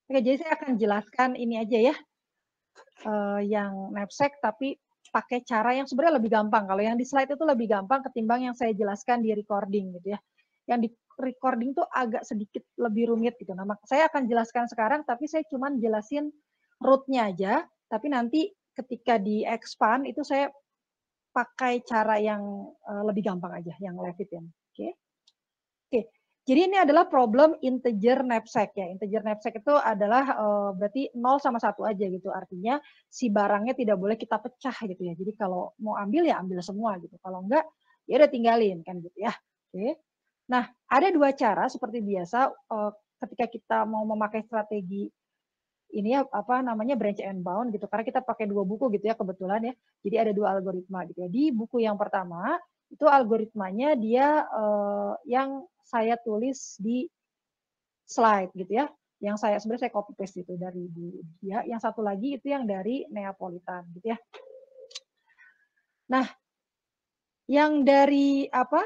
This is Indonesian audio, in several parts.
Oke, jadi saya akan jelaskan ini aja ya, yang knapsack tapi pakai cara yang sebenarnya lebih gampang. Kalau yang di slide itu lebih gampang ketimbang yang saya jelaskan di recording gitu ya. Yang di recording tuh agak sedikit lebih rumit gitu. Nah, saya akan jelaskan sekarang tapi saya cuman jelasin root-nya aja, tapi nanti ketika di expand itu saya pakai cara yang lebih gampang aja, yang Levitin. Oke. Oke. Jadi ini adalah problem integer knapsack ya. Integer knapsack itu adalah berarti 0 sama 1 aja gitu. Artinya si barangnya tidak boleh kita pecah gitu ya. Jadi kalau mau ambil ya ambil semua gitu. Kalau enggak ya udah tinggalin kan gitu ya. Oke. Nah, ada dua cara seperti biasa ketika kita mau memakai strategi ini ya apa namanya branch and bound gitu. Karena kita pakai dua buku gitu ya kebetulan ya. Jadi ada dua algoritma gitu ya. Di buku yang pertama itu algoritmanya dia yang saya tulis di slide gitu ya. Yang saya sebenarnya saya copy paste itu dari dia. Yang satu lagi itu yang dari Neapolitan gitu ya. Nah, yang dari apa?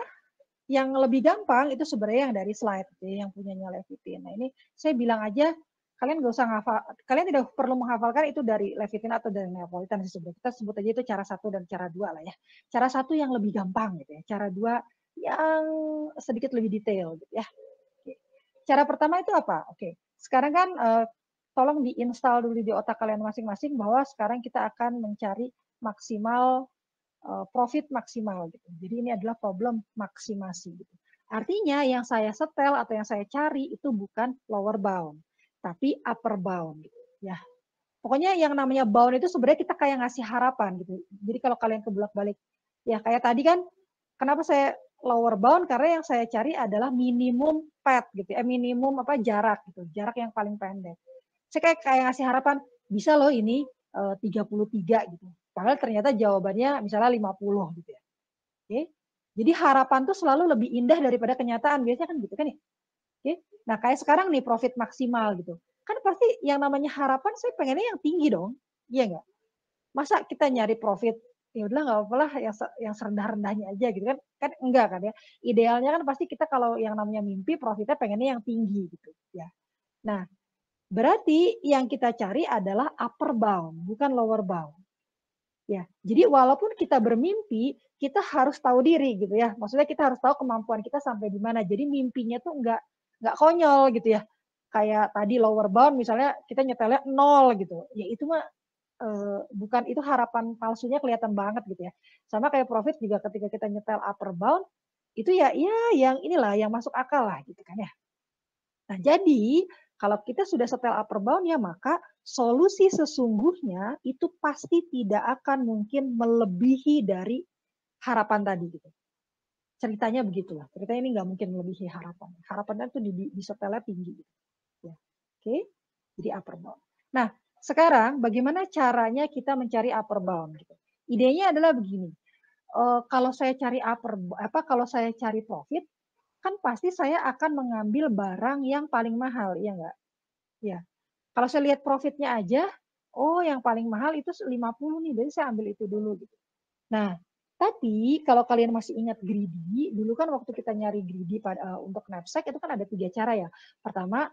Yang lebih gampang itu sebenarnya yang dari slide gitu ya, yang punyanya Levitin. Nah, ini saya bilang aja kalian nggak usah ngafal, kalian tidak perlu menghafalkan itu dari Levitin atau dari Neapolitan sih sebenarnya. Kita sebut aja itu cara satu dan cara dua lah ya. Cara satu yang lebih gampang gitu ya. Cara dua yang sedikit lebih detail gitu ya. Oke. Cara pertama itu apa? Oke. Sekarang kan tolong diinstal dulu di otak kalian masing-masing bahwa sekarang kita akan mencari maksimal profit maksimal gitu. Jadi ini adalah problem maksimasi gitu. Artinya yang saya setel atau yang saya cari itu bukan lower bound, tapi upper bound gitu. Ya. Pokoknya yang namanya bound itu sebenarnya kita kayak ngasih harapan gitu. Jadi kalau kalian kebolak-balik ya kayak tadi kan kenapa saya lower bound karena yang saya cari adalah minimum path gitu. Minimum apa jarak gitu. Jarak yang paling pendek. Saya kayak ngasih harapan bisa loh ini 33 gitu. Padahal ternyata jawabannya misalnya 50 gitu ya. Oke. Jadi harapan tuh selalu lebih indah daripada kenyataan. Biasanya kan gitu kan ya. Oke. Nah, kayak sekarang nih profit maksimal gitu. Kan pasti yang namanya harapan saya pengennya yang tinggi dong. Iya nggak? Masa kita nyari profit ya udahlah nggak apa-apa lah yang serendah-rendahnya aja gitu kan. Kan enggak kan ya. Idealnya kan pasti kita kalau yang namanya mimpi profitnya pengennya yang tinggi gitu ya. Nah, berarti yang kita cari adalah upper bound, bukan lower bound. Ya, jadi walaupun kita bermimpi, kita harus tahu diri gitu ya. Maksudnya kita harus tahu kemampuan kita sampai di mana. Jadi mimpinya tuh nggak konyol gitu ya. Kayak tadi lower bound misalnya kita nyetelnya 0 gitu. Ya itu mah bukan itu harapan palsunya kelihatan banget gitu ya. Sama kayak profit juga ketika kita nyetel upper bound itu ya yang inilah yang masuk akal lah gitu kan ya. Nah, jadi kalau kita sudah setel upper bound ya maka solusi sesungguhnya itu pasti tidak akan mungkin melebihi dari harapan tadi gitu. Ceritanya begitulah. Ceritanya ini nggak mungkin melebihi harapan. Harapannya tuh di setelnya tinggi gitu. Ya. Oke. Jadi upper bound. Nah, sekarang bagaimana caranya kita mencari upper bound gitu. Idenya adalah begini. Kalau saya cari kalau saya cari profit kan pasti saya akan mengambil barang yang paling mahal, iya nggak? Ya. Kalau saya lihat profitnya aja, oh yang paling mahal itu 50 nih, berarti saya ambil itu dulu gitu. Nah, tapi kalau kalian masih ingat greedy, dulu kan waktu kita nyari greedy untuk knapsack itu kan ada 3 cara ya. Pertama,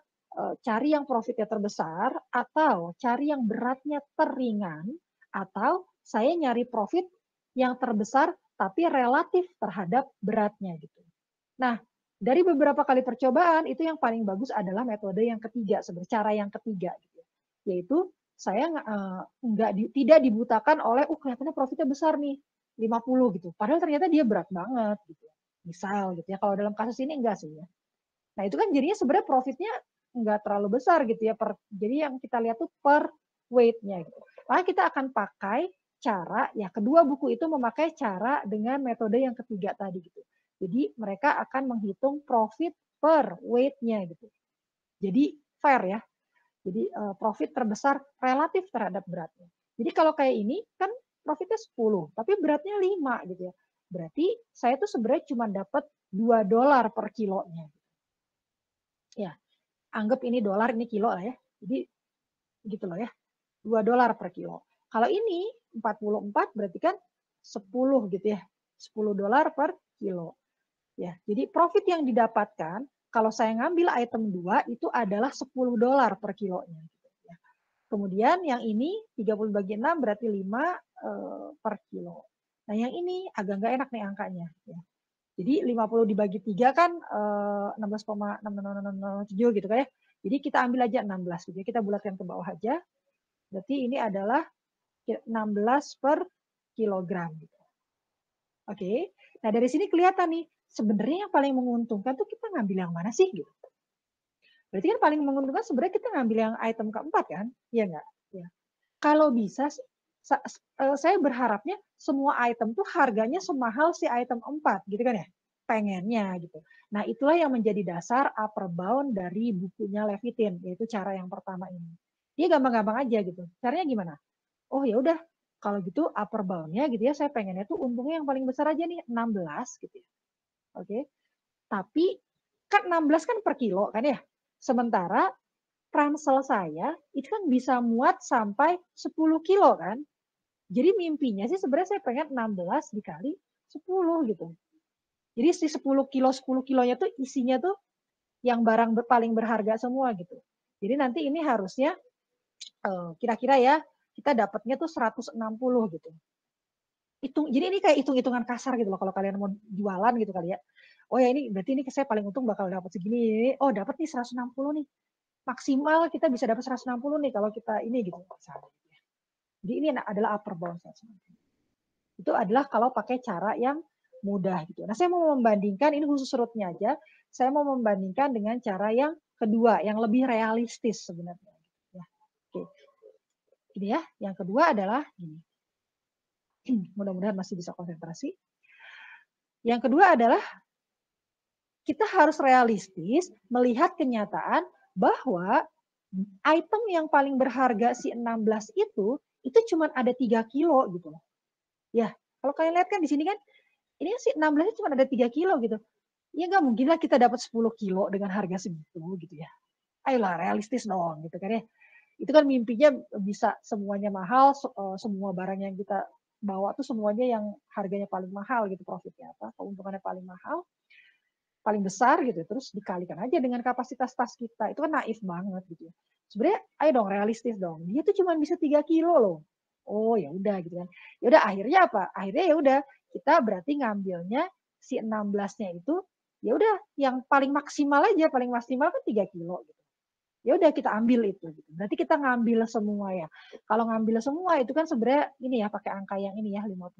cari yang profitnya terbesar, atau cari yang beratnya teringan, atau saya nyari profit yang terbesar tapi relatif terhadap beratnya gitu. Nah, dari beberapa kali percobaan itu yang paling bagus adalah metode yang ketiga, sebenarnya cara yang ketiga gitu. Yaitu saya tidak dibutakan oleh kelihatannya profitnya besar nih 50 gitu. Padahal ternyata dia berat banget gitu. Misal gitu ya. Kalau dalam kasus ini enggak sih ya. Nah, itu kan jadinya sebenarnya profitnya enggak terlalu besar gitu ya. Jadi yang kita lihat tuh per weight-nya gitu. Maka kita akan pakai cara ya kedua buku itu memakai cara dengan metode yang ketiga tadi gitu. Jadi mereka akan menghitung profit per weight-nya gitu. Jadi fair ya. Jadi profit terbesar relatif terhadap beratnya. Jadi kalau kayak ini kan profitnya 10, tapi beratnya 5 gitu ya. Berarti saya tuh sebenarnya cuma dapat $2 per kilonya. Ya, anggap ini dolar, ini kilo lah ya. Jadi gitu loh ya. $2 per kilo. Kalau ini 44 berarti kan 10 gitu ya. $10 per kilo. Ya, jadi profit yang didapatkan kalau saya ngambil item 2 itu adalah $10 per kilonya. Kemudian yang ini 30 bagi 6 berarti 5 per kilo. Nah yang ini agak nggak enak nih angkanya. Ya. Jadi 50 dibagi 3 kan 16,667 gitu kan ya. Jadi kita ambil aja 16 gitu ya. Kita bulatkan ke bawah aja. Berarti ini adalah 16 per kilogram. Gitu. Oke. Nah dari sini kelihatan nih, sebenarnya yang paling menguntungkan tuh kita ngambil yang mana sih? Gitu. Berarti kan paling menguntungkan sebenarnya kita ngambil yang item keempat kan? Iya nggak? Ya. Kalau bisa, saya berharapnya semua item tuh harganya semahal si item 4, gitu kan ya? Pengennya gitu. Nah itulah yang menjadi dasar upper bound dari bukunya Levitin, yaitu cara yang pertama ini. Dia gampang-gampang aja gitu. Caranya gimana? Oh ya udah, kalau gitu upper bound-nya gitu ya, saya pengennya tuh untungnya yang paling besar aja nih, 16 gitu ya. Oke. Tapi kan 16 kan per kilo kan ya. Sementara ransel saya itu kan bisa muat sampai 10 kilo kan. Jadi mimpinya sih sebenarnya saya pengen 16 dikali 10 gitu. Jadi si 10 kilonya tuh isinya tuh yang barang paling berharga semua gitu. Jadi nanti ini harusnya kira-kira ya kita dapatnya tuh 160 gitu. Jadi ini kayak hitung-hitungan kasar gitu loh kalau kalian mau jualan gitu kali ya. Oh ya ini berarti ini saya paling untung bakal dapat segini. Oh dapat nih 160 nih. Maksimal kita bisa dapat 160 nih kalau kita ini gitu. Jadi ini adalah upper bound 160. Itu adalah kalau pakai cara yang mudah gitu. Nah, saya mau membandingkan ini khusus rootnya aja. Saya mau membandingkan dengan cara yang kedua, yang lebih realistis sebenarnya. Ya, oke. Ini ya, yang kedua adalah ini. Mudah-mudahan masih bisa konsentrasi. Yang kedua adalah kita harus realistis melihat kenyataan bahwa item yang paling berharga si 16 itu cuma ada 3 kilo gitu loh. Ya, kalau kalian lihat kan di sini kan ini sih 16 cuma ada 3 kilo gitu. Ya nggak mungkin lah kita dapat 10 kilo dengan harga segitu gitu ya. Ayolah realistis dong gitu kan ya. Itu kan mimpinya bisa semuanya mahal, semua barang yang kita bawa tuh semuanya yang harganya paling mahal gitu profitnya apa, keuntungannya paling mahal, paling besar gitu. Terus dikalikan aja dengan kapasitas tas kita. Itu kan naif banget gitu ya. Sebenarnya ayo dong realistis dong. Dia tuh cuma bisa 3 kilo loh. Oh ya udah gitu kan. Ya udah akhirnya apa? Akhirnya ya udah kita berarti ngambilnya si 16-nya itu ya udah yang paling maksimal aja, paling maksimal kan 3 kilo gitu. Ya udah kita ambil itu gitu. Berarti kita ngambil semua ya. Kalau ngambil semua itu kan sebenarnya ini ya pakai angka yang ini ya $50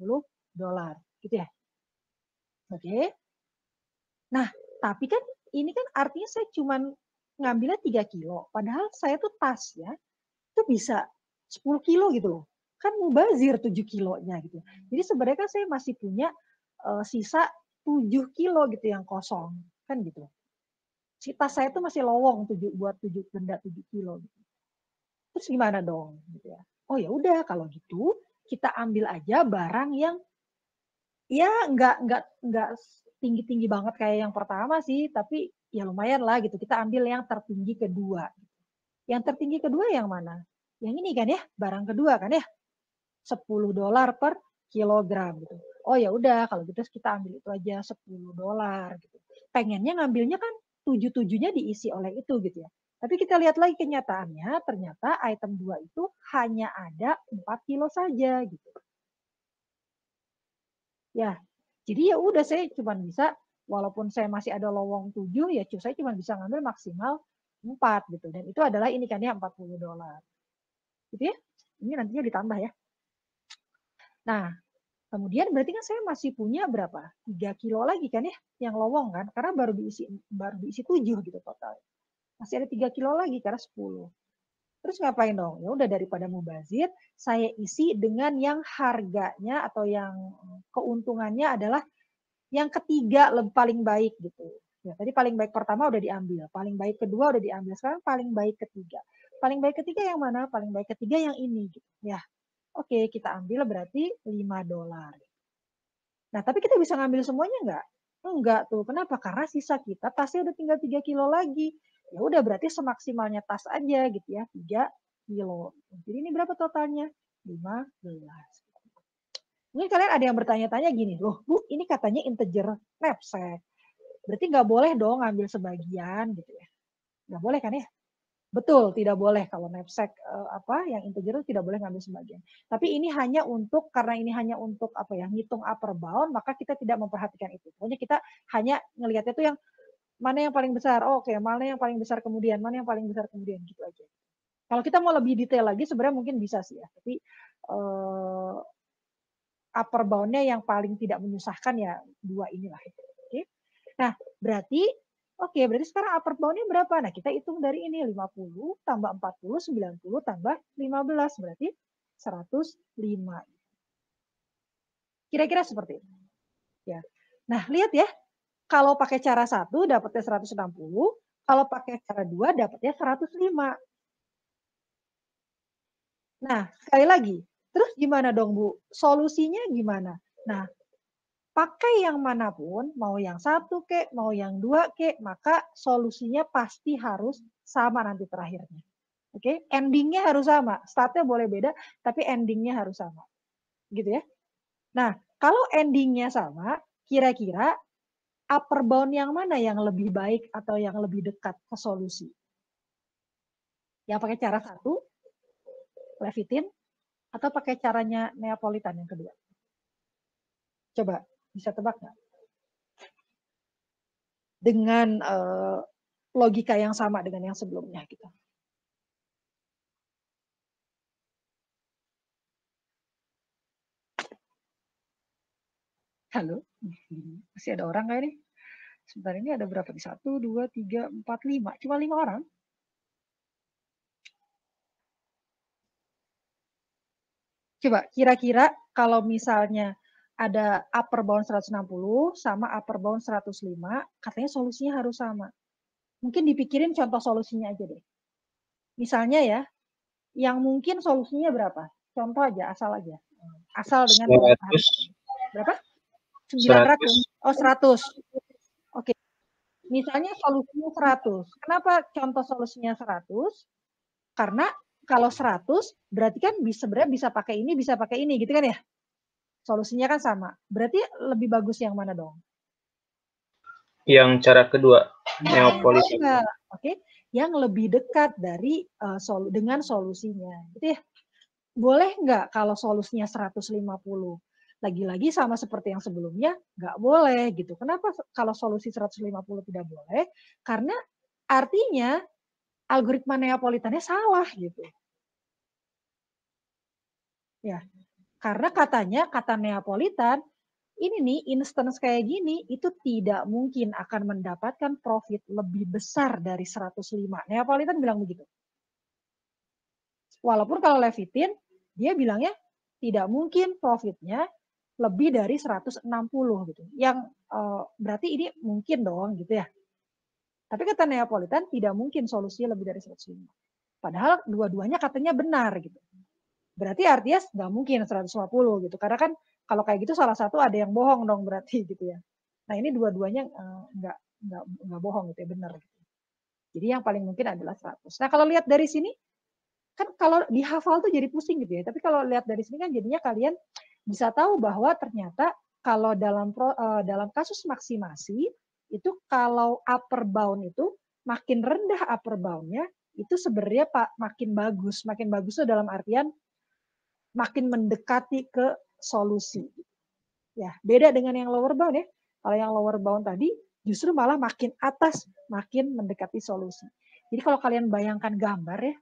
gitu ya. Oke. Nah, tapi kan ini kan artinya saya cuma ngambilnya 3 kilo. Padahal saya tuh tas ya, itu bisa 10 kilo gitu loh. Kan mubazir 7 kilonya gitu. Jadi sebenarnya kan saya masih punya sisa 7 kilo gitu yang kosong. Kan gitu. Si tas saya tuh masih lowong buat 7 benda 7 kilo. Gitu. Terus gimana dong? Gitu ya. Oh ya udah kalau gitu kita ambil aja barang yang ya nggak tinggi-tinggi banget kayak yang pertama sih, tapi ya lumayan lah gitu. Kita ambil yang tertinggi kedua. Yang tertinggi kedua yang mana? Yang ini kan ya, barang kedua kan ya, $10 per kilogram gitu. Oh ya udah kalau gitu kita ambil itu aja $10 gitu. Pengennya ngambilnya kan 7-7-nya diisi oleh itu gitu ya. Tapi kita lihat lagi kenyataannya, ternyata item 2 itu hanya ada 4 kilo saja gitu. Ya, jadi ya udah saya cuma bisa walaupun saya masih ada lowong 7 ya saya cuma bisa ngambil maksimal 4 gitu dan itu adalah ini kan ya $40. Gitu ya. Ini nantinya ditambah ya. Nah, kemudian berarti kan saya masih punya berapa? 3 kilo lagi kan ya yang lowong kan karena baru diisi 7 gitu total. Masih ada 3 kilo lagi karena 10. Terus ngapain dong? Ya udah daripada mubazir, saya isi dengan yang harganya atau yang keuntungannya adalah yang ketiga paling baik gitu. Ya, tadi paling baik pertama udah diambil, paling baik kedua udah diambil, sekarang paling baik ketiga. Paling baik ketiga yang mana? Paling baik ketiga yang ini gitu. Ya. Oke, kita ambil berarti $5. Nah, tapi kita bisa ngambil semuanya enggak? Enggak tuh. Kenapa? Karena sisa kita tasnya udah tinggal 3 kilo lagi. Ya udah berarti semaksimalnya tas aja gitu ya, 3 kilo. Jadi ini berapa totalnya? 15. Mungkin kalian ada yang bertanya-tanya gini, loh Bu, ini katanya integer knapsack. Berarti nggak boleh dong ngambil sebagian gitu ya. Nggak boleh kan ya? Betul, tidak boleh kalau knapsack yang integer itu tidak boleh ngambil sebagian. Tapi ini hanya untuk karena ini hanya untuk ngitung upper bound, maka kita tidak memperhatikan itu. Pokoknya kita hanya ngelihatnya itu yang mana yang paling besar. Oh, oke, mana yang paling besar kemudian, mana yang paling besar kemudian gitu aja. Kalau kita mau lebih detail lagi sebenarnya mungkin bisa sih ya. Tapi upper bound-nya yang paling tidak menyusahkan ya dua inilah. Oke. Nah, berarti sekarang upper bound-nya berapa? Nah, kita hitung dari ini 50 tambah 40, 90 tambah 15 berarti 105. Kira-kira seperti itu. Ya. Nah, lihat ya. Kalau pakai cara 1 dapatnya 160, kalau pakai cara 2 dapatnya 105. Nah, sekali lagi, terus gimana dong, Bu? Solusinya gimana? Nah, pakai yang manapun, mau yang 1 kek, mau yang 2 kek, maka solusinya pasti harus sama nanti terakhirnya. Oke, endingnya harus sama. Startnya boleh beda, tapi endingnya harus sama. Gitu ya. Nah, kalau endingnya sama, kira-kira upper bound yang mana yang lebih baik atau yang lebih dekat ke solusi? Yang pakai cara 1, Levitin, atau pakai caranya Neapolitan yang kedua? Coba, bisa tebak nggak? Dengan logika yang sama dengan yang sebelumnya gitu. Halo, masih ada orang nggak nih? Sebentar, ini ada berapa nih? 1, 2, 3, 4, 5. Cuma 5 orang. Coba kira-kira kalau misalnya ada upper bound 160 sama upper bound 105, katanya solusinya harus sama. Mungkin dipikirin contoh solusinya aja deh. Misalnya ya, yang mungkin solusinya berapa? Contoh aja, asal aja. Asal dengan berapa? 900. Oh, 100. Oke. Misalnya solusinya 100. Kenapa contoh solusinya 100? Karena kalau 100 berarti kan sebenarnya bisa pakai ini, bisa pakai ini gitu kan ya? Solusinya kan sama. Berarti lebih bagus yang mana dong? Yang cara kedua, Neapolitan. Oke, yang lebih dekat dari dengan solusinya. Gitu ya. Boleh nggak kalau solusinya 150? Lagi-lagi sama seperti yang sebelumnya, nggak boleh gitu. Kenapa kalau solusi 150 tidak boleh? Karena artinya algoritma Neapolitannya salah gitu. Ya, karena katanya kata Neapolitan ini nih instance kayak gini itu tidak mungkin akan mendapatkan profit lebih besar dari 105. Neapolitan bilang begitu. Walaupun kalau Levitin dia bilangnya tidak mungkin profitnya lebih dari 160 gitu. Yang berarti ini mungkin dong gitu ya. Tapi kata Neapolitan tidak mungkin solusinya lebih dari 105. Padahal dua-duanya katanya benar gitu. Berarti artinya nggak mungkin 150 gitu. Karena kan kalau kayak gitu salah satu ada yang bohong dong berarti gitu ya. Nah ini dua-duanya nggak bohong gitu ya, benar. Gitu. Jadi yang paling mungkin adalah 100. Nah kalau lihat dari sini, kan kalau dihafal tuh jadi pusing gitu ya. Tapi kalau lihat dari sini kan jadinya kalian bisa tahu bahwa ternyata kalau dalam kasus maksimasi, itu kalau upper bound itu makin rendah upper bound-nya, itu sebenarnya makin bagus. Makin bagus itu dalam artian makin mendekati ke solusi. Ya, beda dengan yang lower bound ya. Kalau yang lower bound tadi justru malah makin atas, makin mendekati solusi. Jadi kalau kalian bayangkan gambar ya,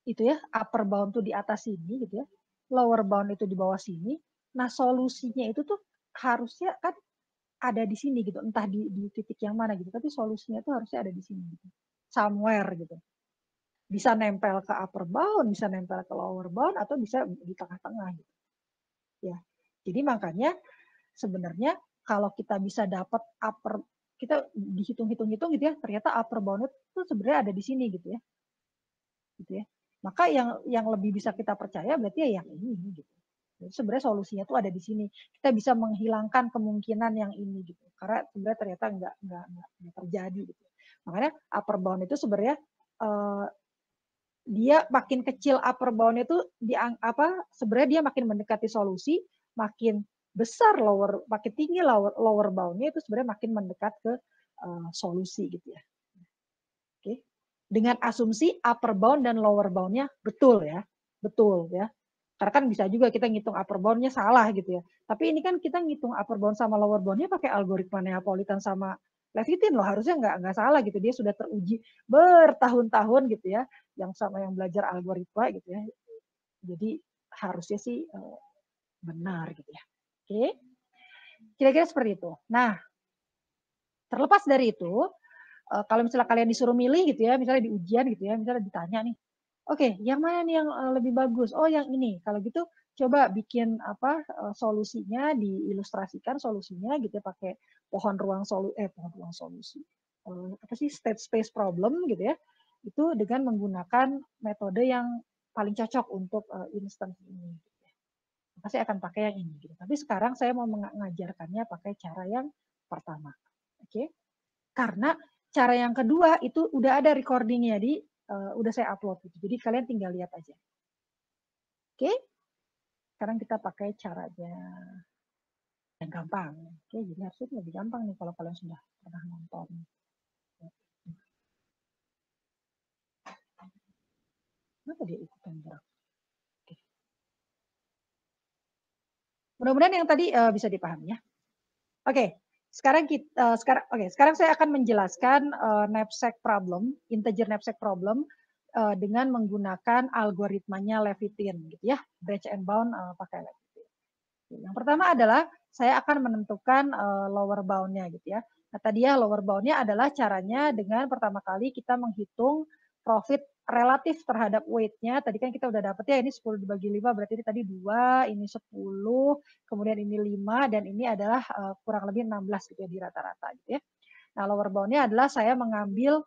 itu ya, upper bound tuh di atas sini gitu ya, lower bound itu di bawah sini. Nah, solusinya itu tuh harusnya kan ada di sini gitu, entah di titik yang mana gitu, tapi solusinya tuh harusnya ada di sini gitu. Somewhere gitu. Bisa nempel ke upper bound, bisa nempel ke lower bound, atau bisa di tengah-tengah gitu. Ya. Jadi makanya sebenarnya kalau kita bisa dapat upper, kita dihitung-hitung gitu ya, ternyata upper bound itu sebenarnya ada di sini gitu ya. Gitu ya. Maka yang lebih bisa kita percaya berarti ya yang ini gitu. Jadi sebenarnya solusinya tuh ada di sini. Kita bisa menghilangkan kemungkinan yang ini gitu. Karena sebenarnya ternyata nggak terjadi gitu. Makanya upper bound itu sebenarnya dia makin kecil upper bound itu sebenarnya dia makin mendekati solusi, makin besar makin tinggi lower bound-nya itu sebenarnya makin mendekat ke solusi gitu ya. Oke. Dengan asumsi upper bound dan lower bound-nya betul ya. Betul ya. Karena kan bisa juga kita ngitung upper bound-nya salah gitu ya. Tapi ini kan kita ngitung upper bound sama lower bound-nya pakai algoritma Neapolitan sama Levitin loh. Harusnya nggak salah gitu. Dia sudah teruji bertahun-tahun gitu ya. Yang sama yang belajar algoritma gitu ya. Jadi harusnya sih benar gitu ya. Oke. Kira-kira seperti itu. Nah, terlepas dari itu, kalau misalnya kalian disuruh milih gitu ya, misalnya di ujian gitu ya, misalnya ditanya nih, oke, yang mana nih yang lebih bagus? Oh, yang ini. Kalau gitu coba bikin apa solusinya, diilustrasikan solusinya gitu ya, pakai pohon ruang solusi. Apa sih state space problem gitu ya. Itu dengan menggunakan metode yang paling cocok untuk instance ini. Gitu ya. Pasti akan pakai yang ini gitu. Tapi sekarang saya mau mengajarkannya pakai cara yang pertama. Oke. Karena cara yang kedua itu udah ada recordingnya di udah saya upload gitu. Jadi kalian tinggal lihat aja. Oke? Sekarang kita pakai caranya yang gampang. Oke, jadi harusnya lebih gampang nih kalau kalian sudah pernah nonton. Kenapa dia ikutan gerak? Oke. Mudah-mudahan yang tadi bisa dipahami ya. Oke, sekarang saya akan menjelaskan knapsack problem, integer knapsack problem dengan menggunakan algoritmanya Levitin gitu ya, branch and bound pakai Levitin. Yang pertama adalah saya akan menentukan lower bound-nya gitu ya. Nah, tadi ya lower bound-nya adalah caranya dengan pertama kali kita menghitung profit relatif terhadap weight-nya. Tadi kan kita udah dapet ya, ini 10 dibagi 5, berarti ini tadi 2, ini 10, kemudian ini 5, dan ini adalah kurang lebih 16 gitu ya di rata-rata gitu ya. Nah, lower bound-nya adalah saya mengambil,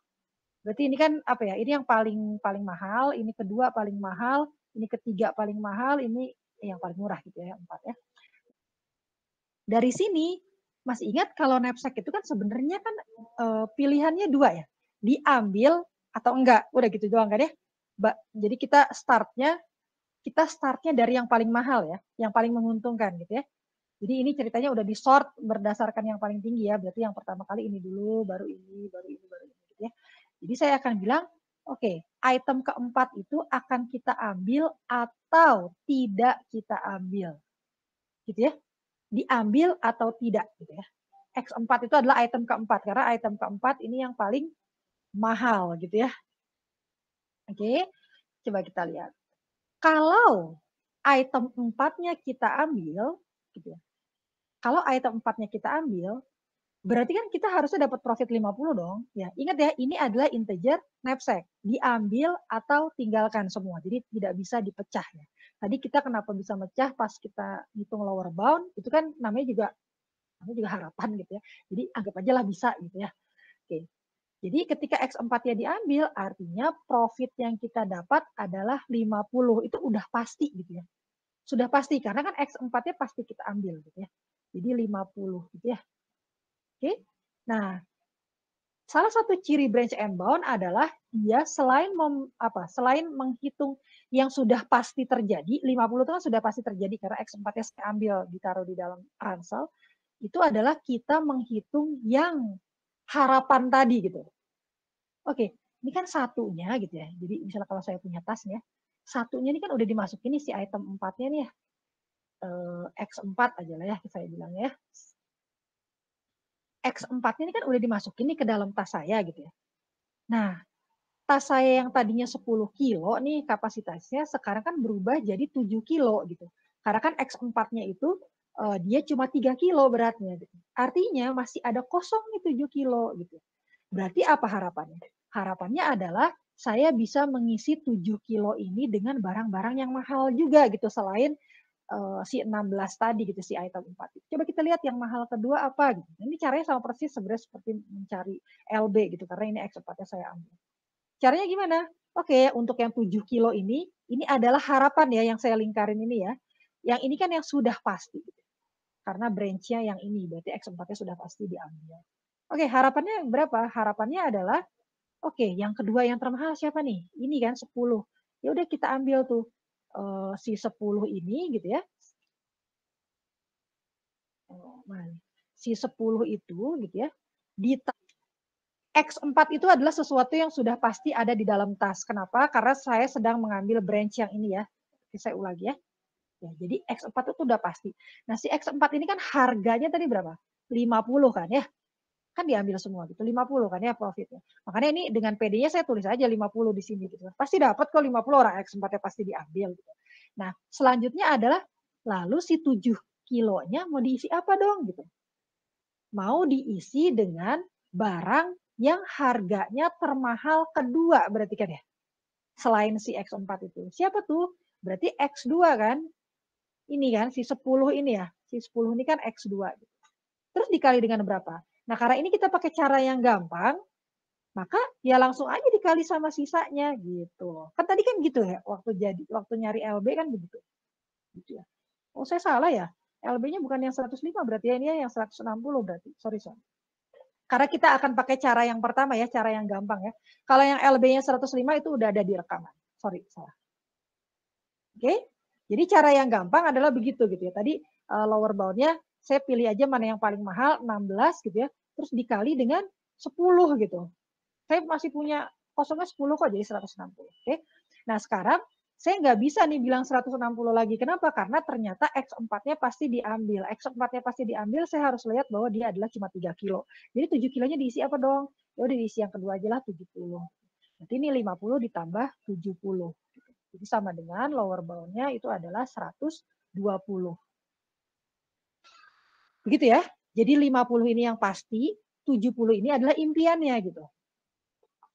berarti ini kan apa ya, ini yang paling mahal, ini kedua paling mahal, ini ketiga paling mahal, ini yang paling murah gitu ya, 4 ya. Dari sini, masih ingat kalau knapsack itu kan sebenarnya kan pilihannya 2 ya, diambil atau enggak, udah gitu doang kan ya. Jadi kita startnya dari yang paling mahal ya, yang paling menguntungkan gitu ya. Jadi ini ceritanya udah di sort berdasarkan yang paling tinggi ya, berarti yang pertama kali ini dulu, baru ini, baru ini, baru ini gitu ya. Jadi saya akan bilang, oke, item keempat itu akan kita ambil atau tidak kita ambil. Gitu ya. Diambil atau tidak gitu ya. X4 itu adalah item keempat karena item keempat ini yang paling mahal gitu ya. Oke, coba kita lihat. Kalau item 4-nya kita ambil, gitu ya. Kalau item 4-nya kita ambil, berarti kan kita harusnya dapat profit 50 dong. Ya, ingat ya, ini adalah integer knapsack. Diambil atau tinggalkan semua. Jadi tidak bisa dipecah ya. Tadi kita kenapa bisa mecah pas kita hitung lower bound, itu kan namanya juga harapan gitu ya. Jadi anggap aja lah bisa gitu ya. Oke. Jadi ketika X4-nya diambil, artinya profit yang kita dapat adalah 50. Itu udah pasti gitu ya. Sudah pasti, karena kan X4-nya pasti kita ambil gitu ya. Jadi 50 gitu ya. Oke. Nah, salah satu ciri branch and bound adalah dia selain menghitung yang sudah pasti terjadi, 50 itu kan sudah pasti terjadi karena X4-nya saya ambil ditaruh di dalam ransel, itu adalah kita menghitung yang harapan tadi gitu. Oke, ini kan satunya gitu ya. Jadi misalnya kalau saya punya tas ya, satunya ini kan udah dimasukin nih si item 4-nya nih ya. X4 aja lah ya saya bilang ya. X4-nya ini kan udah dimasukin nih ke dalam tas saya gitu ya. Nah, tas saya yang tadinya 10 kilo nih kapasitasnya sekarang kan berubah jadi 7 kilo gitu. Karena kan X4-nya itu dia cuma 3 kilo beratnya. Gitu. Artinya masih ada kosong nih 7 kilo gitu. Berarti apa harapannya? Harapannya adalah saya bisa mengisi 7 kilo ini dengan barang-barang yang mahal juga gitu selain si 16 tadi gitu si item 4. Coba kita lihat yang mahal kedua apa gitu. Ini caranya sama persis sebenarnya seperti mencari LB gitu karena ini X4-nya saya ambil. Caranya gimana? Oke, untuk yang 7 kilo ini adalah harapan ya yang saya lingkarin ini ya. Yang ini kan yang sudah pasti. Karena branch-nya yang ini, berarti X4-nya sudah pasti diambil. Oke, harapannya berapa? Harapannya adalah, oke, yang kedua yang termahal siapa nih? Ini kan 10. Ya udah kita ambil tuh si 10 ini gitu ya. Si 10 itu gitu ya, X4 itu adalah sesuatu yang sudah pasti ada di dalam tas. Kenapa? Karena saya sedang mengambil branch yang ini ya. Oke, saya ulangi ya. Ya, jadi X4 itu udah pasti. Nah, si X4 ini kan harganya tadi berapa? 50 kan ya? Kan diambil semua gitu. 50 kan ya profitnya. Makanya ini dengan PD-nya saya tulis aja 50 di sini gitu. Pasti dapat kok 50, orang X4-nya pasti diambil gitu. Nah, selanjutnya adalah lalu si 7 kilonya mau diisi apa dong gitu. Mau diisi dengan barang yang harganya termahal kedua berarti kan ya. Selain si X4 itu. Siapa tuh? Berarti X2 kan? Ini kan si 10 ini ya. Si 10 ini kan X2 gitu. Terus dikali dengan berapa? Nah, karena ini kita pakai cara yang gampang, maka ya langsung aja dikali sama sisanya gitu. Kan tadi kan gitu ya, waktu nyari LB kan begitu. Gitu ya. Oh, saya salah ya. LB-nya bukan yang 105 berarti ya, ini yang 160 berarti. Sorry. Karena kita akan pakai cara yang pertama ya, cara yang gampang ya. Kalau yang LB-nya 105 itu udah ada di rekaman. Sorry, salah. Oke. Jadi cara yang gampang adalah begitu gitu ya. Tadi lower bound-nya saya pilih aja mana yang paling mahal, 16 gitu ya. Terus dikali dengan 10 gitu. Saya masih punya kosongnya 10 kok, jadi 160. Oke. Nah, sekarang saya nggak bisa nih bilang 160 lagi. Kenapa? Karena ternyata X4-nya pasti diambil. X4-nya pasti diambil, saya harus lihat bahwa dia adalah cuma 3 kilo. Jadi 7 kilonya diisi apa dong? Ya udah diisi yang kedua aja lah 70. Berarti ini 50 ditambah 70. Jadi sama dengan lower bound-nya itu adalah 120. Begitu ya. Jadi 50 ini yang pasti, 70 ini adalah impiannya gitu.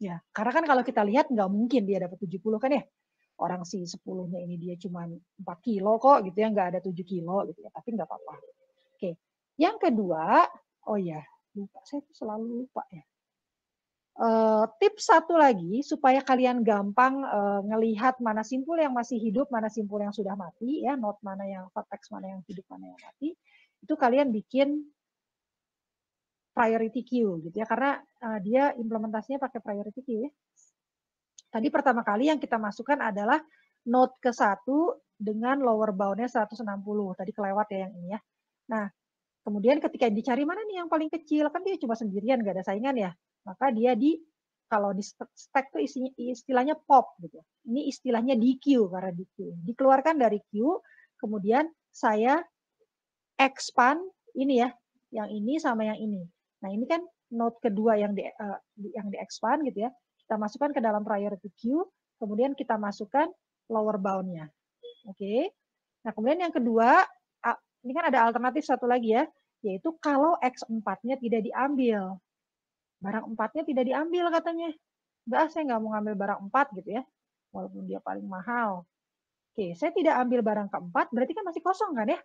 Ya, karena kan kalau kita lihat nggak mungkin dia dapat 70 kan ya. Orang si 10-nya ini dia cuma 4 kilo kok gitu ya, nggak ada 7 kilo gitu ya, tapi nggak apa-apa. Oke, yang kedua, oh ya, lupa, saya tuh selalu lupa ya. Tips satu lagi supaya kalian gampang ngelihat mana simpul yang masih hidup, mana simpul yang sudah mati ya, not mana yang vertex, mana yang hidup, mana yang mati. Itu kalian bikin priority queue gitu ya, karena dia implementasinya pakai priority queue ya. Tadi pertama kali yang kita masukkan adalah node ke-1 dengan lower bound-nya 160. Tadi kelewat ya yang ini ya. Nah, kemudian ketika dicari mana nih yang paling kecil, kan dia cuma sendirian, nggak ada saingan ya. Maka dia kalau di stack itu istilahnya pop gitu. Ini istilahnya di queue, karena di queue. Dikeluarkan dari queue, kemudian saya expand ini ya, yang ini sama yang ini. Nah, ini kan node kedua yang di expand gitu ya. Kita masukkan ke dalam priority queue, kemudian kita masukkan lower bound-nya. Oke. Nah, kemudian yang kedua, ini kan ada alternatif satu lagi ya, yaitu kalau X4-nya tidak diambil. Barang 4-nya tidak diambil katanya. Enggak, saya nggak mau ngambil barang 4 gitu ya, walaupun dia paling mahal. Oke, saya tidak ambil barang keempat, berarti kan masih kosong kan ya?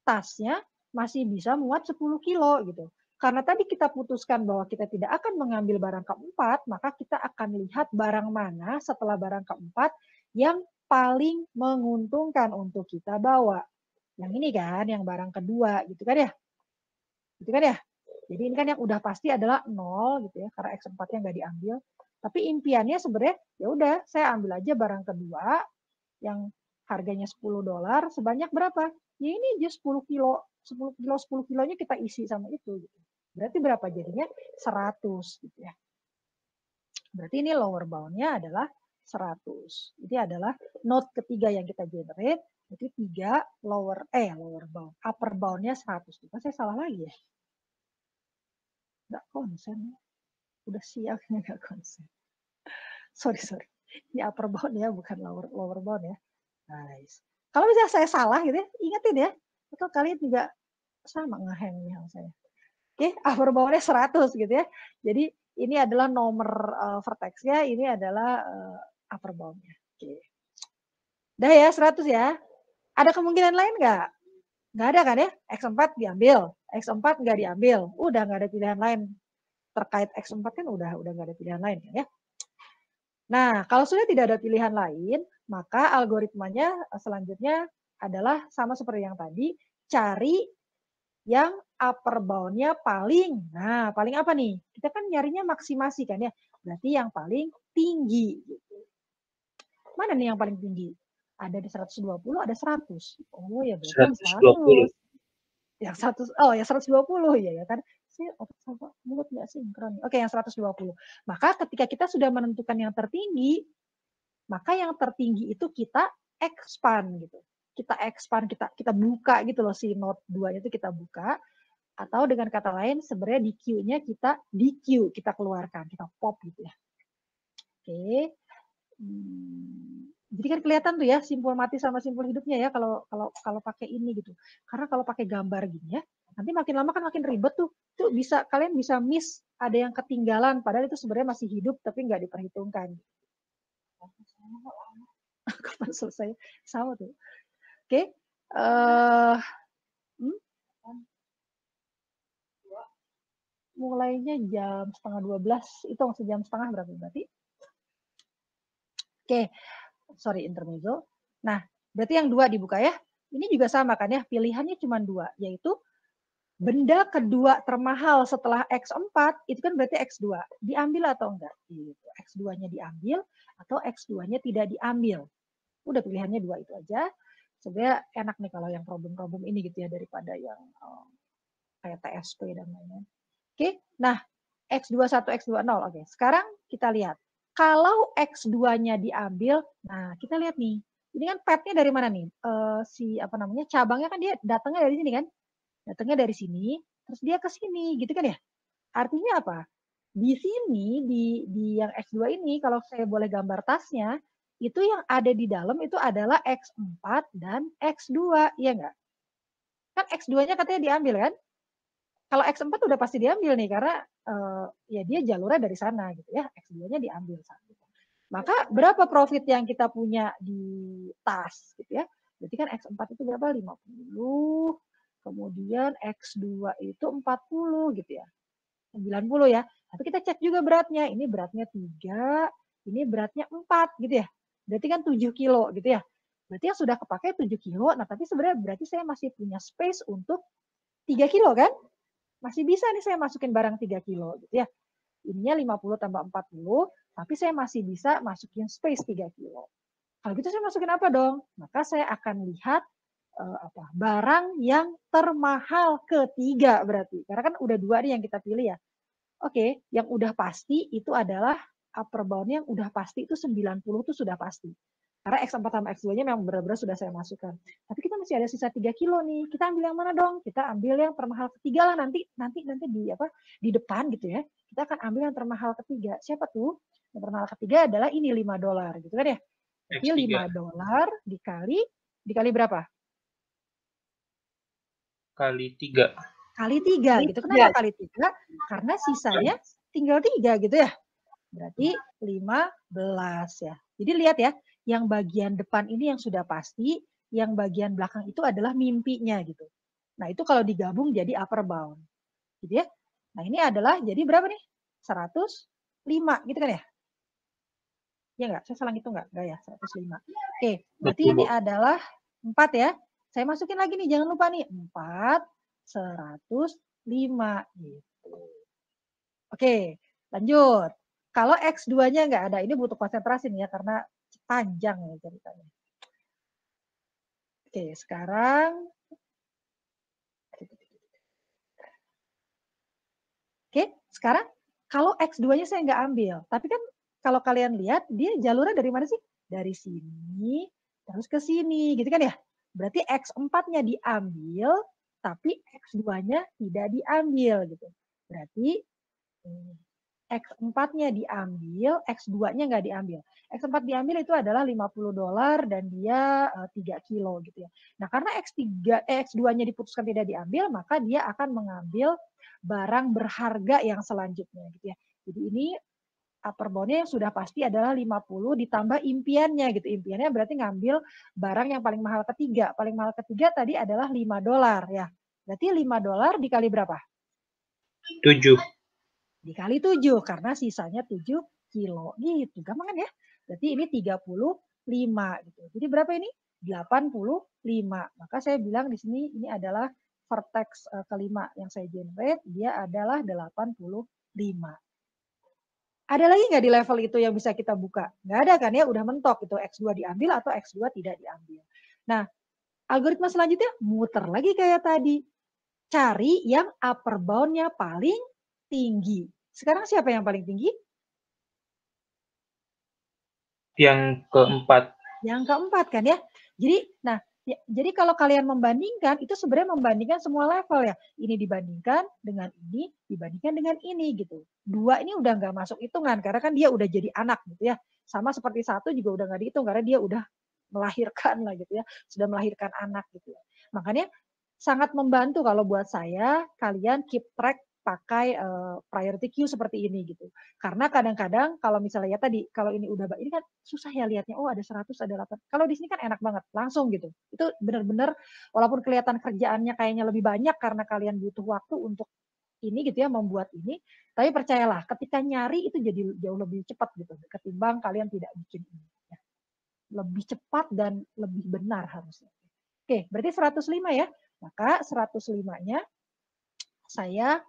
Tasnya masih bisa muat 10 kilo gitu. Karena tadi kita putuskan bahwa kita tidak akan mengambil barang keempat, maka kita akan lihat barang mana setelah barang keempat yang paling menguntungkan untuk kita bawa. Yang ini kan, yang barang kedua gitu kan ya. Gitu kan ya. Jadi ini kan yang udah pasti adalah 0 gitu ya, karena X4-nya nggak diambil. Tapi impiannya sebenarnya ya udah saya ambil aja barang kedua yang harganya $10 sebanyak berapa? Ya ini aja 10 kilo. 10 kilo, 10 kilonya kita isi sama itu. Gitu. Berarti berapa jadinya? 100 gitu ya. Berarti ini lower bound-nya adalah 100. Ini adalah node ketiga yang kita generate. Itu 3 lower bound. Upper bound-nya 100. Kan saya salah lagi ya? Nggak konsen. Udah siap nggak konsen. Sorry. Ini upper bound ya, bukan lower bound ya. Nice. Kalau misalnya saya salah gitu ya, ingetin ya. Atau kalian juga sama ngehangnya saya. Oke, upper bound-nya 100 gitu ya. Jadi ini adalah nomor vertex-nya, ini adalah upper bound-nya. Oke. Udah ya, 100 ya. Ada kemungkinan lain nggak? Nggak ada kan ya? X4 diambil, X4 nggak diambil. Udah nggak ada pilihan lain. Terkait X4 kan udah nggak ada pilihan lain kan ya. Nah, kalau sudah tidak ada pilihan lain, maka algoritmanya selanjutnya adalah sama seperti yang tadi, cari yang upper bound-nya paling. Nah, paling apa nih? Kita kan nyarinya maksimasi kan ya. Berarti yang paling tinggi. Mana nih yang paling tinggi? Ada di 120, ada 100. Oh ya berarti 120. 100. Yang 100, oh yang 120 ya kan. Saya otot sama mulut nggak sinkron. Oke, yang 120. Maka ketika kita sudah menentukan yang tertinggi, maka yang tertinggi itu kita expand gitu. Kita expand, kita buka gitu loh si note 2 itu kita buka. Atau dengan kata lain sebenarnya di Q-nya kita keluarkan, kita pop gitu ya. Oke. Jadi kan kelihatan tuh ya simpul mati sama simpul hidupnya ya kalau pakai ini gitu. Karena kalau pakai gambar gini ya, nanti makin lama kan makin ribet tuh. Tuh kalian bisa miss, ada yang ketinggalan padahal itu sebenarnya masih hidup tapi nggak diperhitungkan. Kapan selesai? Sama tuh. Oke. Mulainya jam 11:30, itu masih jam setengah berapa berarti? Oke, sorry intermezzo. Nah, berarti yang 2 dibuka ya. Ini juga sama kan ya, pilihannya cuma 2, yaitu benda kedua termahal setelah X4, itu kan berarti X2. Diambil atau enggak? Gitu. X2-nya diambil atau X2-nya tidak diambil. Udah pilihannya 2 itu aja. Sebenarnya enak nih kalau yang problem-problem ini gitu ya, daripada yang kayak TSP dan lain-lain. Oke, nah X21, X20. Oke, sekarang kita lihat. Kalau X2-nya diambil, nah kita lihat nih. Ini kan petnya dari mana nih? Cabangnya kan dia datangnya dari sini kan? Datangnya dari sini, terus dia ke sini, gitu kan ya? Artinya apa? Di sini, di yang X2 ini, kalau saya boleh gambar tasnya, itu yang ada di dalam itu adalah X4 dan X2, iya nggak? Kan X2-nya katanya diambil kan? Kalau X4 udah pasti diambil nih karena ya dia jalurnya dari sana gitu ya. X2-nya diambil saat itu. Maka berapa profit yang kita punya di tas gitu ya? Berarti kan X4 itu berapa? 50. Kemudian X2 itu 40 gitu ya. 90 ya. Tapi kita cek juga beratnya. Ini beratnya 3, ini beratnya 4 gitu ya. Berarti kan 7 kilo gitu ya. Berarti yang sudah kepakai 7 kilo. Nah, tapi sebenarnya berarti saya masih punya space untuk 3 kilo kan? Masih bisa nih saya masukin barang 3 kilo gitu ya. Ininya 50 tambah 40, tapi saya masih bisa masukin space 3 kilo. Kalau gitu saya masukin apa dong? Maka saya akan lihat barang yang termahal ketiga berarti. Karena kan udah 2 nih yang kita pilih ya. Oke, yang udah pasti itu adalah upper bound yang udah pasti itu 90 itu sudah pasti. Karena X4 sama X2-nya memang benar-benar sudah saya masukkan. Tapi kita masih ada sisa 3 kilo nih. Kita ambil yang mana dong? Kita ambil yang termahal ketiga lah nanti di depan gitu ya. Kita akan ambil yang termahal ketiga. Siapa tuh? Yang termahal ketiga adalah ini $5 gitu kan ya. Jadi $5 dikali berapa? Kali 3. Kali 3 gitu. Kenapa kali 3? Karena sisanya tinggal 3 gitu ya. Berarti 15 ya. Jadi lihat ya, yang bagian depan ini yang sudah pasti, yang bagian belakang itu adalah mimpinya gitu. Nah itu kalau digabung jadi upper bound. Gitu ya. Nah ini adalah jadi berapa nih? 105 gitu kan ya? Ya enggak? Saya salah ngitung enggak? Enggak ya, 105. Oke, berarti ini adalah 4 ya. Saya masukin lagi nih, jangan lupa nih. 4, 105 gitu. Oke, lanjut. Kalau X2-nya nggak ada, ini butuh konsentrasi nih ya, karena panjang ya ceritanya. Oke, sekarang. Oke, sekarang kalau X2-nya saya nggak ambil. Tapi kan kalau kalian lihat, dia jalurnya dari mana sih? Dari sini, terus ke sini, gitu kan ya? Berarti X4-nya diambil, tapi X2-nya tidak diambil. Gitu. Berarti X4-nya diambil, X2-nya nggak diambil. X4 diambil itu adalah $50 dan dia 3 kilo gitu ya. Nah, karena X2-nya diputuskan tidak diambil, maka dia akan mengambil barang berharga yang selanjutnya gitu ya. Jadi ini upper bound-nya yang sudah pasti adalah 50 ditambah impiannya gitu. Impiannya berarti ngambil barang yang paling mahal ketiga. Paling mahal ketiga tadi adalah $5 ya. Berarti $5 dikali berapa? 7. Dikali 7 karena sisanya 7 kilo gitu. Gampang kan ya? Berarti ini 35 gitu. Jadi berapa ini? 85. Maka saya bilang di sini ini adalah vertex kelima yang saya generate, dia adalah 85. Ada lagi nggak di level itu yang bisa kita buka? Nggak ada kan ya, udah mentok itu X2 diambil atau X2 tidak diambil. Nah, algoritma selanjutnya muter lagi kayak tadi. cari yang upper bound-nya paling tinggi. Sekarang siapa yang paling tinggi? Yang keempat. Yang keempat kan ya. Jadi kalau kalian membandingkan, itu sebenarnya membandingkan semua level ya. Ini dibandingkan dengan ini, dibandingkan dengan ini gitu. 2 ini udah nggak masuk hitungan karena kan dia udah jadi anak gitu ya. Sama seperti 1 juga udah nggak dihitung karena dia udah melahirkan lah gitu ya. Sudah melahirkan anak gitu ya. Makanya sangat membantu kalau buat saya kalian keep track pakai priority queue seperti ini gitu. Karena kadang-kadang kalau misalnya ya tadi, kalau ini udah, ini kan susah ya lihatnya, oh ada 100, ada 8. Kalau di sini kan enak banget, langsung gitu. Itu benar-benar walaupun kelihatan kerjaannya kayaknya lebih banyak karena kalian butuh waktu untuk ini gitu ya, membuat ini, tapi percayalah ketika nyari itu jadi jauh lebih cepat gitu ketimbang kalian tidak bikin ini. Ya. Lebih cepat dan lebih benar harusnya. Oke, berarti 105 ya. Maka 105-nya saya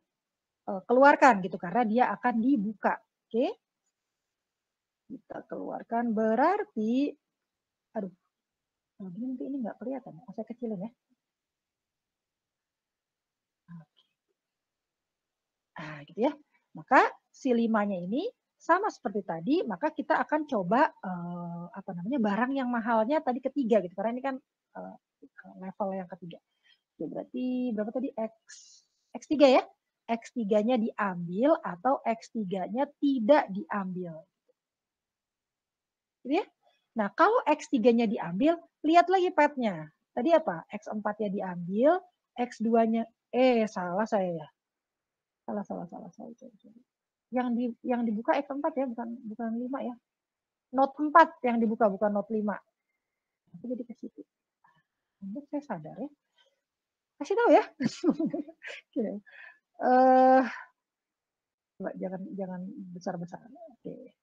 keluarkan gitu karena dia akan dibuka. Oke. Kita keluarkan berarti, aduh, nanti ini nggak kelihatan. Saya kecilin ya. Nah, gitu ya. Maka si 5-nya ini sama seperti tadi, maka kita akan coba barang yang mahalnya tadi ketiga gitu. Karena ini kan level yang ketiga. Oke, berarti berapa tadi? X3 ya. X3-nya diambil atau X3-nya tidak diambil. Gitu ya. Nah, kalau X3-nya diambil, lihat lagi pad-nya. Tadi apa? X4-nya diambil, X2-nya salah saya ya. Salah. Yang dibuka X4 ya, bukan 5 ya. Note 4 yang dibuka, bukan Note 5. Aku jadi ke situ. Untuk saya sadar ya. Kasih tahu ya. Jangan besar-besar. Oke.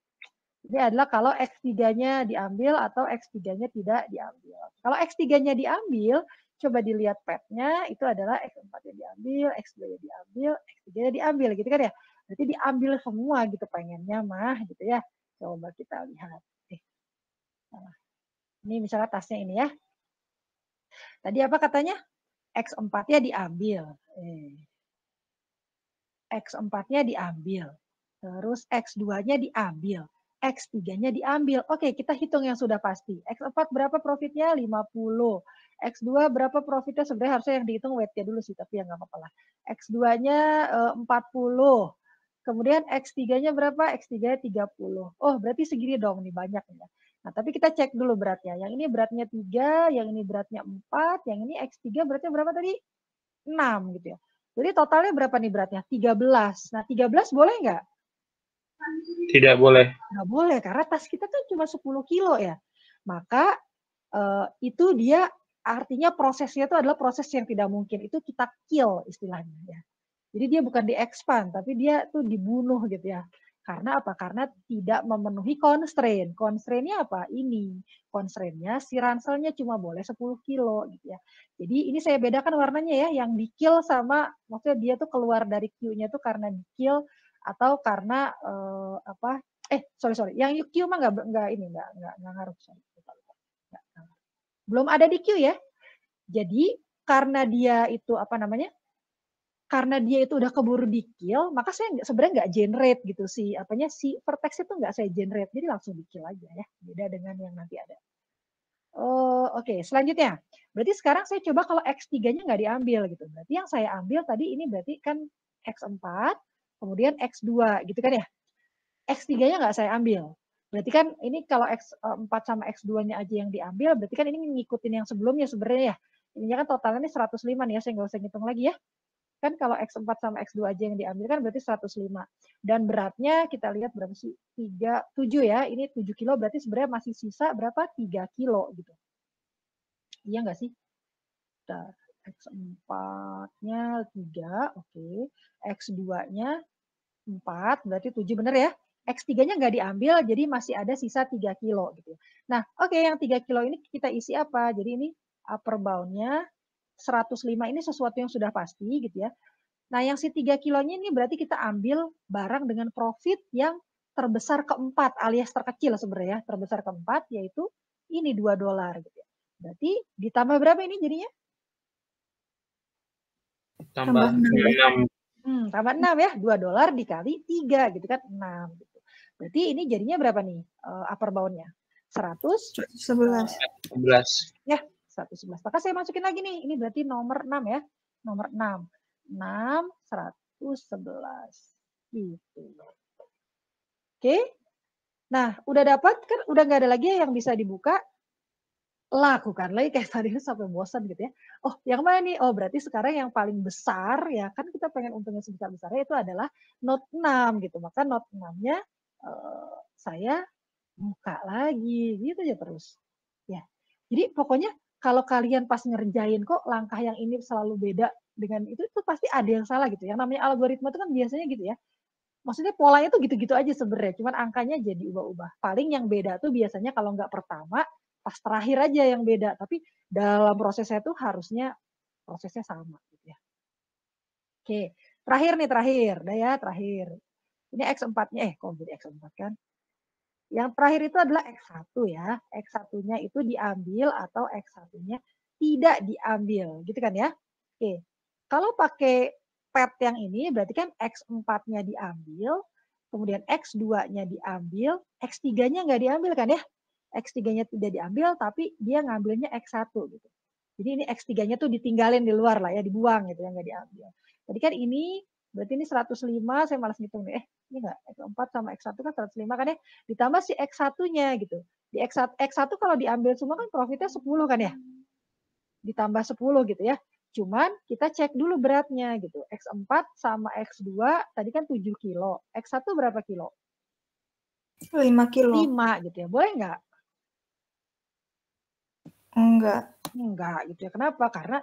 Ini adalah kalau X3-nya diambil atau X3-nya tidak diambil. Kalau X3-nya diambil, coba dilihat pad-nya, itu adalah X4-nya diambil, X2-nya diambil, X3-nya diambil, gitu kan ya. Berarti diambil semua gitu pengennya mah, gitu ya. Coba kita lihat. Ini misalnya tasnya ini ya. Tadi apa katanya? X4-nya diambil. X4-nya diambil. Terus X2-nya diambil. X3-nya diambil. Oke, kita hitung yang sudah pasti. X4 berapa profitnya? 50. X2 berapa profitnya? Sebenarnya harusnya yang dihitung weight-nya dulu sih, tapi ya nggak apa-apa lah. X2-nya 40. Kemudian X3-nya berapa? X3-nya 30. Oh, berarti segini dong nih, banyak ya. Nah, tapi kita cek dulu beratnya. Yang ini beratnya 3, yang ini beratnya 4, yang ini X3 beratnya berapa tadi? 6 gitu ya. Jadi totalnya berapa nih beratnya? 13. Nah, 13 boleh nggak? Tidak boleh. Nggak boleh, karena tas kita kan cuma 10 kilo ya. Maka itu dia artinya prosesnya itu adalah proses yang tidak mungkin. Itu kita kill istilahnya ya. Jadi dia bukan di-expand, tapi dia tuh dibunuh gitu ya. Karena apa? Karena tidak memenuhi constraint. Constraint-nya apa? Ini. Constraint-nya si ranselnya cuma boleh 10 kilo gitu ya. Jadi ini saya bedakan warnanya ya, yang di-kill sama, maksudnya dia tuh keluar dari queue-nya tuh karena di-kill atau karena sorry. Yang queue mah nggak ngaruh. Sorry. Belum ada di queue ya. Jadi karena dia itu karena dia itu udah keburu di kill, maka saya sebenarnya nggak generate gitu si vertex itu nggak saya generate, jadi langsung di kill aja ya, beda dengan yang nanti ada. Oke, selanjutnya, berarti sekarang saya coba kalau X3-nya nggak diambil gitu, berarti yang saya ambil tadi ini berarti kan X4, kemudian X2 gitu kan ya, X3-nya nggak saya ambil, berarti kan ini kalau X4 sama X2-nya aja yang diambil, berarti kan ini ngikutin yang sebelumnya sebenarnya ya, ininya kan totalnya 105 nih ya, saya nggak usah ngitung lagi ya. Kan kalau X4 sama X2 aja yang diambil kan berarti 105. Dan beratnya kita lihat berapa sih? 7 ya. Ini 7 kilo berarti sebenarnya masih sisa berapa? 3 kilo gitu. Iya nggak sih? X4-nya 3, oke. X2-nya 4, berarti 7 bener ya? X3-nya nggak diambil, jadi masih ada sisa 3 kilo gitu. Nah, oke, yang 3 kilo ini kita isi apa? Jadi ini upper bound-nya 105 ini sesuatu yang sudah pasti gitu ya. Nah, yang si 3 kilonya ini berarti kita ambil barang dengan profit yang terbesar keempat alias terkecil sebenarnya. Terbesar keempat yaitu ini $2 gitu ya. Berarti ditambah berapa ini jadinya? tambah Tambah 6. Tambah 6 ya, $2 dikali 3 gitu kan, 6 gitu. Berarti ini jadinya berapa nih upper bound-nya? 111. 11. Ya, 111. Maka saya masukin lagi nih, ini berarti nomor 6 ya. Nomor 6. 6, 111. Gitu. Oke. Nah, udah dapat kan, udah nggak ada lagi yang bisa dibuka. Lakukan lagi kayak tadi sampai bosan gitu ya. Oh, yang mana nih? Oh, berarti sekarang yang paling besar ya kan kita pengen untungnya sebesar-besarnya itu adalah note 6 gitu. Maka note 6-nya saya buka lagi gitu ya terus. Ya. Jadi pokoknya kalau kalian pas ngerjain kok langkah yang ini selalu beda dengan itu pasti ada yang salah gitu. Yang namanya algoritma itu kan biasanya gitu ya. Maksudnya polanya tuh gitu-gitu aja sebenarnya, cuman angkanya jadi ubah-ubah. Paling yang beda tuh biasanya kalau nggak pertama, pas terakhir aja yang beda. Tapi dalam prosesnya tuh harusnya prosesnya sama gitu ya. Oke, terakhir nih, terakhir. Ini X4-nya, kok jadi X4 kan? Yang terakhir itu adalah X1 ya. X1-nya itu diambil atau X1-nya tidak diambil, gitu kan ya? Oke, kalau pakai pet yang ini berarti kan X4-nya diambil, kemudian X2-nya diambil, X3-nya nggak diambil kan ya? X3-nya tidak diambil, tapi dia ngambilnya X1 gitu. Jadi ini X3-nya tuh ditinggalin di luar lah ya, dibuang gitu ya, nggak diambil. Tadi kan ini, berarti ini 105, saya malas ngitung nih. Ini enggak, X4 sama X1 kan 105 kan ya, ditambah si X1-nya gitu. Di X1 kalau diambil semua kan profitnya 10 kan ya? Ditambah 10 gitu ya. Cuman kita cek dulu beratnya gitu. X4 sama X2 tadi kan 7 kilo. X1 berapa kilo? 5 kilo. 5 gitu ya. Boleh nggak? Enggak. Enggak gitu ya. Kenapa? Karena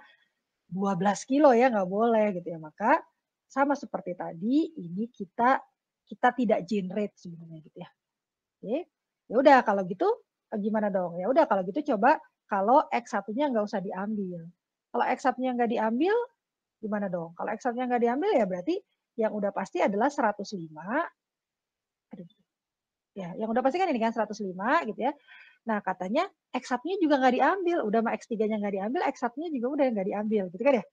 12 kilo ya nggak boleh gitu ya. Maka sama seperti tadi, ini kita tidak generate sebenarnya gitu ya. Oke. Ya udah kalau gitu gimana dong? Ya udah kalau gitu coba kalau X1-nya nggak usah diambil. Kalau X1-nya nggak diambil, gimana dong? Kalau X1-nya nggak diambil ya berarti yang udah pasti adalah 105. Aduh. Ya, yang udah pasti kan ini kan 105 gitu ya. Nah, katanya X1-nya juga nggak diambil. Udah mah X3-nya nggak diambil, X1-nya juga udah nggak diambil. Gitu kan ya?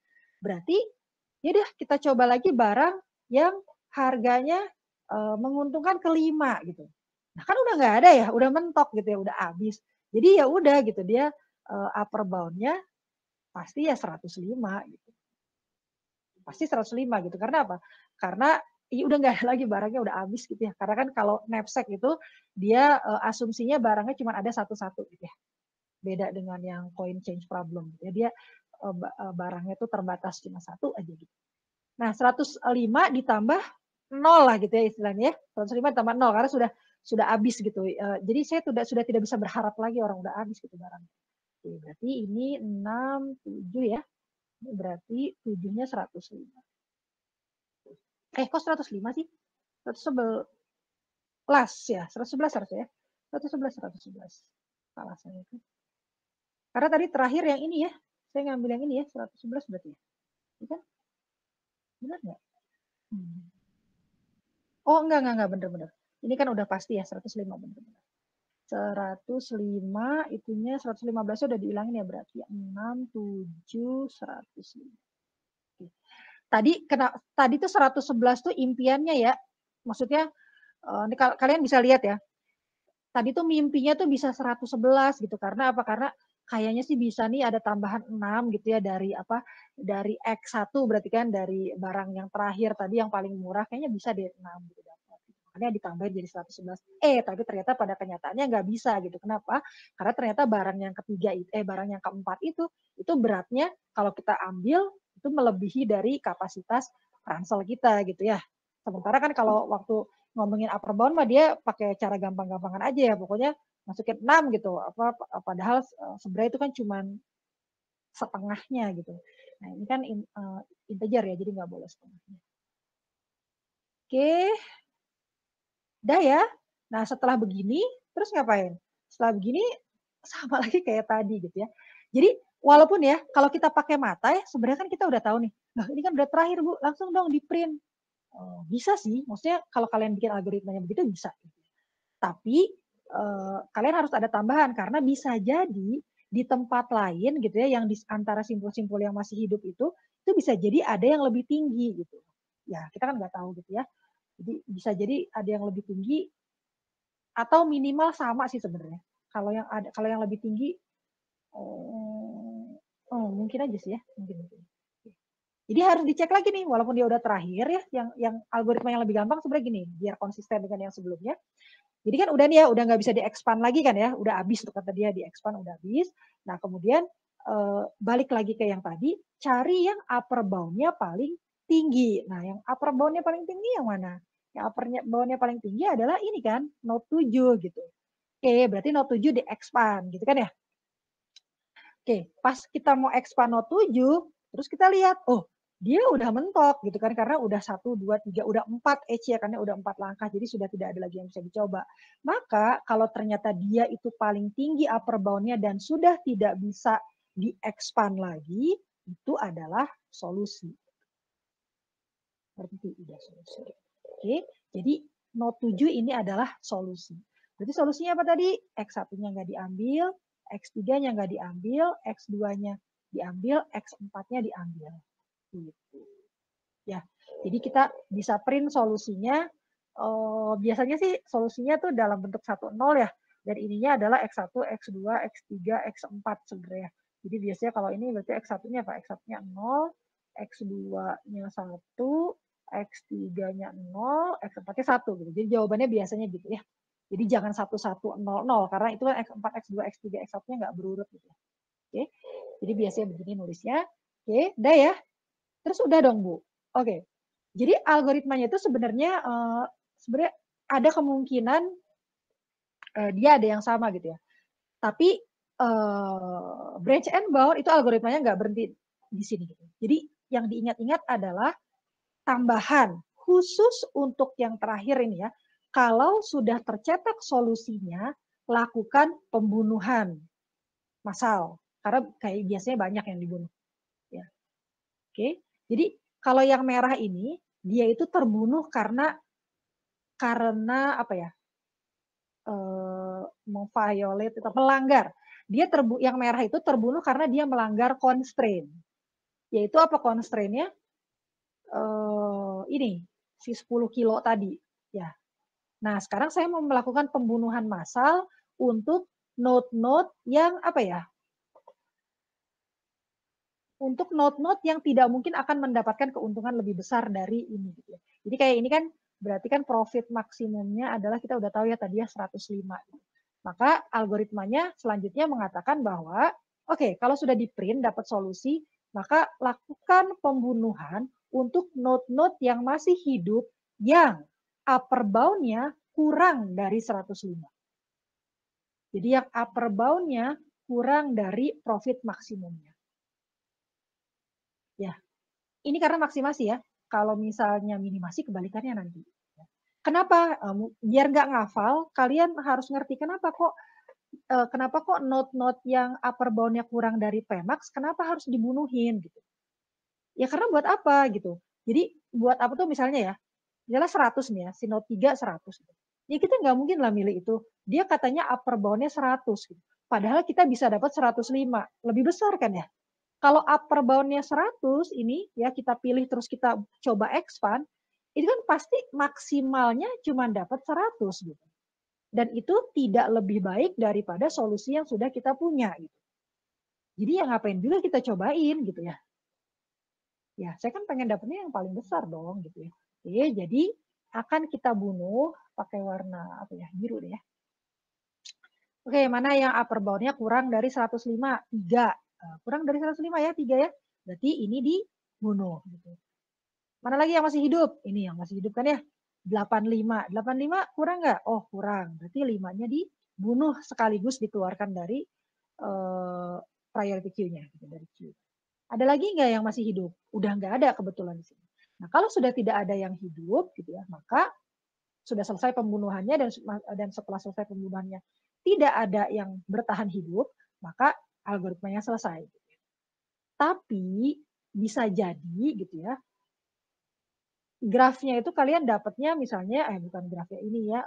Berarti, ya udah kita coba lagi barang yang harganya menguntungkan kelima gitu. Nah, kan udah nggak ada ya, udah mentok gitu ya, udah habis. Jadi ya udah gitu, dia upper bound-nya pasti ya 105 gitu. Pasti 105 gitu. Karena apa? Karena ya udah nggak ada lagi barangnya udah habis gitu ya. Karena kan kalau knapsack itu dia asumsinya barangnya cuma ada satu-satu gitu ya. Beda dengan yang coin change problem gitu ya. Dia barangnya itu terbatas cuma satu aja gitu. Nah, 105 ditambah 0 lah gitu ya istilahnya ya. 105 ditambah 0 karena sudah habis gitu. Jadi saya sudah tidak bisa berharap lagi orang udah habis gitu barangnya. Oke, berarti ini 6, 7 ya. Ini berarti 7-nya 105. Kok 105 sih? 111 ya, 111 harusnya ya. 111. Salah saya itu. Karena tadi terakhir yang ini ya, saya ngambil yang ini ya, 111 berarti ya. Iya kan? Benar nggak? Oh enggak, bener-bener. Ini kan udah pasti ya, 105 bener-bener. 105 itunya 115 udah dihilangin ya berarti 6, 7, 105. Oke. Tadi tuh 111 tuh impiannya ya. Maksudnya ini kalian bisa lihat ya. Tadi tuh mimpinya tuh bisa 111 gitu. Karena apa? Karena kayaknya sih bisa nih ada tambahan 6 gitu ya dari dari X1 berarti kan dari barang yang terakhir tadi yang paling murah kayaknya bisa deh 6 gitu dapat. Makanya ditambahin jadi 111. Tapi ternyata pada kenyataannya nggak bisa gitu. Kenapa? Karena ternyata barang yang ketiga barang yang keempat itu beratnya kalau kita ambil itu melebihi dari kapasitas ransel kita gitu ya. Sementara kan kalau waktu ngomongin upper bound mah dia pakai cara gampang-gampangan aja ya. Pokoknya masukin 6 gitu. Padahal sebenarnya itu kan cuman setengahnya gitu. Nah, ini kan integer ya, jadi nggak boleh setengahnya. Oke. Udah ya. Nah, setelah begini, terus ngapain? Setelah begini, sama lagi kayak tadi gitu ya. Jadi, walaupun ya, kalau kita pakai mata ya, sebenarnya kan kita udah tahu nih. Nah, ini kan udah terakhir, Bu. Langsung dong di print. Bisa sih, maksudnya kalau kalian bikin algoritmanya begitu bisa. Tapi kalian harus ada tambahan karena bisa jadi di tempat lain gitu ya yang di antara simpul-simpul yang masih hidup itu itu bisa jadi ada yang lebih tinggi gitu. Ya, kita kan nggak tahu gitu ya. Jadi bisa jadi ada yang lebih tinggi atau minimal sama sih sebenarnya. Kalau yang lebih tinggi, mungkin aja sih ya, mungkin. Jadi harus dicek lagi nih, walaupun dia udah terakhir ya, yang algoritma yang lebih gampang sebenarnya gini, biar konsisten dengan yang sebelumnya. Jadi kan udah nih ya, udah nggak bisa di-expand lagi kan ya, udah habis tuh kata dia, di-expand udah habis. Nah kemudian balik lagi ke yang tadi, cari yang upper bound-nya paling tinggi. Nah yang upper bound-nya paling tinggi yang mana? Yang upper bound-nya paling tinggi adalah ini kan, node 7 gitu. Oke, berarti node 7 di-expand gitu kan ya. Oke, pas kita mau expand node 7, terus kita lihat, oh dia udah mentok gitu kan, karena udah 1, 2, 3, udah 4 edge ya, karena udah 4 langkah, jadi sudah tidak ada lagi yang bisa dicoba. Maka kalau ternyata dia itu paling tinggi upper bound-nya dan sudah tidak bisa di-expand lagi, itu adalah solusi. Berarti udah solusi. Oke, jadi node 7 ini adalah solusi. Berarti solusinya apa tadi? X1-nya nggak diambil, X3-nya nggak diambil, X2-nya diambil, X4-nya diambil. Gitu. Ya, jadi kita bisa print solusinya. Biasanya sih solusinya tuh dalam bentuk 1, 0 ya. Dan ininya adalah X1, X2, X3, X4 sebenarnya. Jadi biasanya kalau ini berarti X1-nya apa? X1-nya 0, X2-nya 1, X3-nya 0, X4-nya 1 gitu. Jadi jawabannya biasanya gitu ya. Jadi jangan 1, 1, 0, 0 karena itu kan X4, X2, X3, X1-nya nggak berurut gitu. Oke. Jadi biasanya begini nulisnya. Oke, udah ya. Terus udah dong, Bu. Oke. Jadi algoritmanya itu sebenarnya ada kemungkinan dia ada yang sama gitu ya. Tapi branch and bound itu algoritmanya nggak berhenti di sini gitu. Jadi yang diingat-ingat adalah tambahan khusus untuk yang terakhir ini ya. Kalau sudah tercetak solusinya, lakukan pembunuhan massal. Karena kayak biasanya banyak yang dibunuh. Ya. Oke. Jadi kalau yang merah ini dia itu terbunuh karena apa ya? Memviolate atau melanggar. Dia yang merah itu terbunuh karena dia melanggar constraint. Yaitu apa constraint-nya? Ini si 10 kilo tadi ya. Nah, sekarang saya mau melakukan pembunuhan massal untuk node-node yang apa ya? Untuk node-node yang tidak mungkin akan mendapatkan keuntungan lebih besar dari ini gitu ya. Jadi kayak ini kan berarti kan profit maksimumnya adalah kita udah tahu ya tadi ya 105. Maka algoritmanya selanjutnya mengatakan bahwa oke, kalau sudah di print dapat solusi, maka lakukan pembunuhan untuk node-node yang masih hidup yang upper bound-nya kurang dari 105. Jadi yang upper bound-nya kurang dari profit maksimumnya. Ya, ini karena maksimasi ya. Kalau misalnya minimasi kebalikannya nanti. Kenapa? Biar nggak ngafal, kalian harus ngerti kenapa kok node-node yang upper bound-nya kurang dari Pmax, kenapa harus dibunuhin gitu. Ya karena buat apa gitu. Jadi buat apa tuh misalnya ya, misalnya 100 nih ya, si node 3 100. Gitu. Ya kita nggak mungkin lah milih itu. Dia katanya upper bound-nya 100. Gitu. Padahal kita bisa dapat 105. Lebih besar kan ya. Kalau upper bound-nya 100 ini ya kita pilih terus kita coba expand, itu kan pasti maksimalnya cuma dapat 100 gitu. Dan itu tidak lebih baik daripada solusi yang sudah kita punya gitu. Jadi ya ngapain juga kita cobain gitu ya. Ya, saya kan pengen dapetnya yang paling besar dong gitu ya. Oke, jadi akan kita bunuh pakai warna apa ya? Biru deh ya. Oke, mana yang upper bound-nya kurang dari 105? 3. Kurang dari 105 ya, 3 ya. Berarti ini dibunuh. Gitu. Mana lagi yang masih hidup? Ini yang masih hidup kan ya. 85. 85 kurang nggak? Oh, kurang. Berarti 5-nya dibunuh sekaligus dikeluarkan dari priority queue-nya. Gitu, dari queue. Ada lagi nggak yang masih hidup? Udah nggak ada kebetulan di sini. Nah, kalau sudah tidak ada yang hidup, gitu ya, maka sudah selesai pembunuhannya dan setelah selesai pembunuhannya tidak ada yang bertahan hidup, maka algoritmanya selesai. Tapi bisa jadi gitu ya, grafnya itu kalian dapatnya misalnya, bukan grafnya ini ya,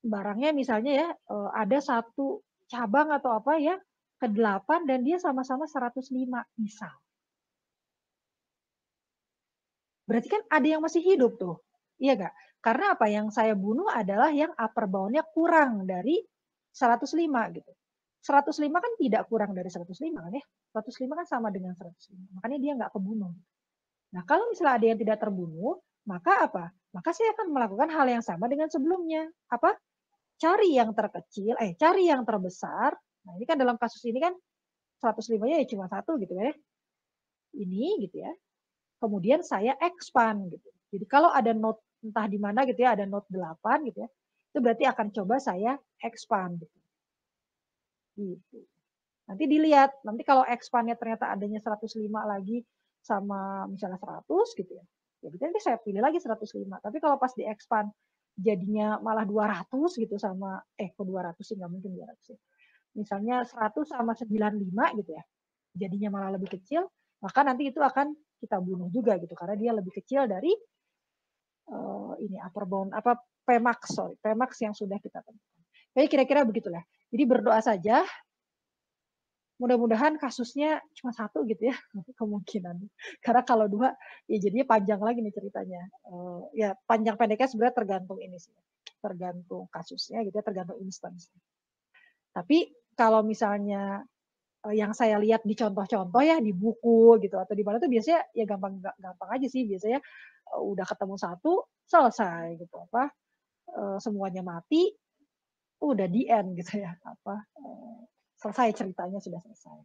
barangnya misalnya ya ada satu cabang atau apa ya ke 8 dan dia sama-sama 105 misal. Berarti kan ada yang masih hidup tuh. Iya nggak? Karena apa? Yang saya bunuh adalah yang upper bound-nya kurang dari 105 gitu. 105 kan tidak kurang dari 105 kan ya. 105 kan sama dengan 105. Makanya dia nggak kebunuh. Nah, kalau misalnya ada yang tidak terbunuh, maka apa? Maka saya akan melakukan hal yang sama dengan sebelumnya. Apa? Cari yang terkecil, cari yang terbesar. Nah, ini kan dalam kasus ini kan 105-nya ya cuma satu gitu ya. Ini gitu ya. Kemudian saya expand gitu. Jadi kalau ada node entah di mana gitu ya, ada node 8 gitu ya. Itu berarti akan coba saya expand gitu. Gitu. Nanti dilihat, nanti kalau expand-nya ternyata adanya 105 lagi sama misalnya 100 gitu ya. Ya nanti saya pilih lagi 105. Tapi kalau pas di expand jadinya malah 200 gitu sama kok 200 sih nggak mungkin 200 ya. Misalnya 100 sama 95 gitu ya. Jadinya malah lebih kecil, maka nanti itu akan kita bunuh juga gitu karena dia lebih kecil dari ini upper bound apa Pmax yang sudah kita tentukan. Jadi kira-kira begitulah. Jadi berdoa saja. Mudah-mudahan kasusnya cuma satu gitu ya kemungkinan. Karena kalau dua ya jadinya panjang lagi nih ceritanya. Ya panjang pendeknya sebenarnya tergantung ini sih, tergantung kasusnya gitu ya, tergantung instansi. Tapi kalau misalnya yang saya lihat di contoh-contoh ya di buku gitu atau di mana tuh biasanya ya gampang aja sih biasanya udah ketemu satu selesai gitu apa semuanya mati udah di end gitu ya apa selesai ceritanya sudah selesai.